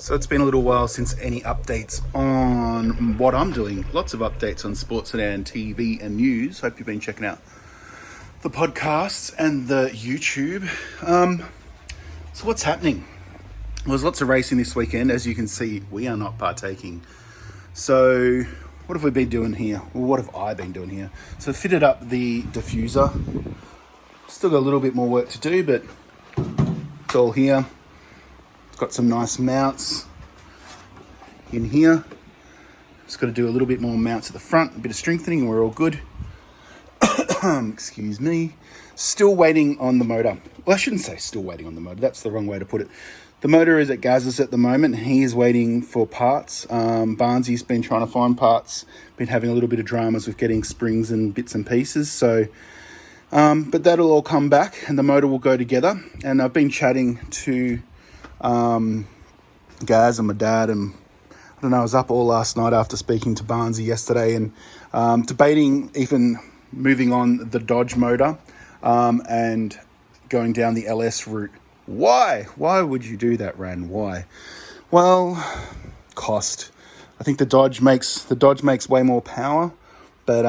So it's been a little while since any updates on what I'm doing. Lots of updates on sports and TV and news. Hope you've been checking out the podcasts and the YouTube. So what's happening? Well, there's lots of racing this weekend. As you can see, we are not partaking. So what have we been doing here? Well, what have I been doing here? So fitted up the diffuser. Still got a little bit more work to do, but it's all here. Got some nice mounts in here. Just got to do a little bit more mounts at the front, a bit of strengthening, and we're all good. Excuse me. Still waiting on the motor. Well, I shouldn't say still waiting on the motor. That's the wrong way to put it. The motor is at Gaz's at the moment. He is waiting for parts. Barnsy's been trying to find parts. Been having a little bit of dramas with getting springs and bits and pieces. So, but that'll all come back, and the motor will go together. And I've been chatting to Gaz and my dad, and I don't know, I was up all last night after speaking to Barnsey yesterday and debating even moving on the Dodge motor and going down the LS route. Why would you do that, Ran? Why? Well, cost. I think the Dodge makes way more power, but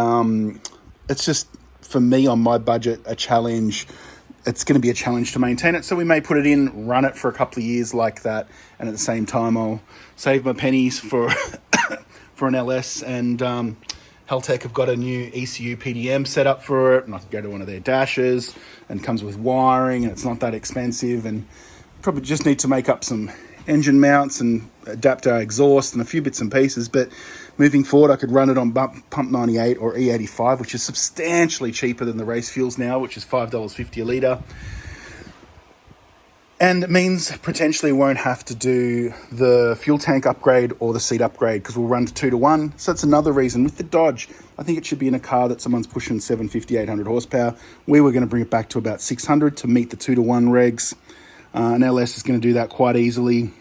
it's just, for me, on my budget, a challenge. It's going to be a challenge to maintain it. So we may put it in, run it for a couple of years like that. And at the same time, I'll save my pennies for for an LS. And Haltech have got a new ECU PDM set up for it. And I can go to one of their dashes, and comes with wiring, and it's not that expensive. And probably just need to make up some engine mounts and adapt our exhaust and a few bits and pieces. But moving forward, I could run it on Pump 98 or E85, which is substantially cheaper than the race fuels now, which is $5.50 a litre. And it means potentially won't have to do the fuel tank upgrade or the seat upgrade, because we'll run to 2-to-1. So that's another reason. With the Dodge, I think it should be in a car that someone's pushing 750, 800 horsepower. We were going to bring it back to about 600 to meet the 2-to-1 regs. An LS is going to do that quite easily.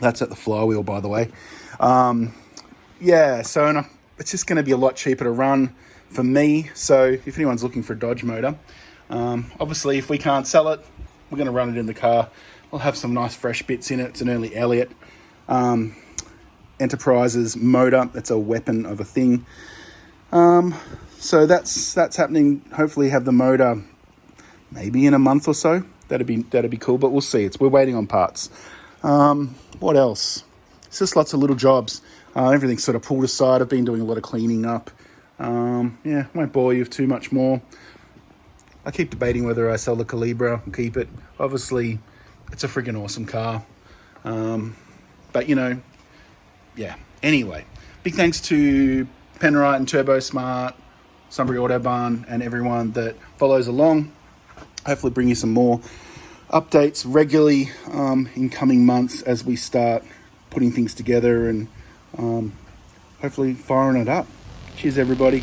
That's at the flywheel, by the way. Yeah, so it's just going to be a lot cheaper to run for me. So if anyone's looking for a Dodge motor, obviously if we can't sell it, we're going to run it in the car. We'll have some nice fresh bits in it. It's an early Elliott Enterprises motor. It's a weapon of a thing. So that's happening. Hopefully have the motor maybe in a month or so. That'd be cool, but we'll see. We're waiting on parts. What else? It's just lots of little jobs. Everything's sort of pulled aside. I've been doing a lot of cleaning up. Yeah, won't bore you with too much more. I keep debating whether I sell the Calibra and keep it. Obviously, it's a friggin' awesome car. But, yeah. Anyway, big thanks to Penrite and Turbo Smart, Sunbury Autobarn, and everyone that follows along. Hopefully bring you some more updates regularly in coming months as we start putting things together and hopefully firing it up. Cheers, everybody.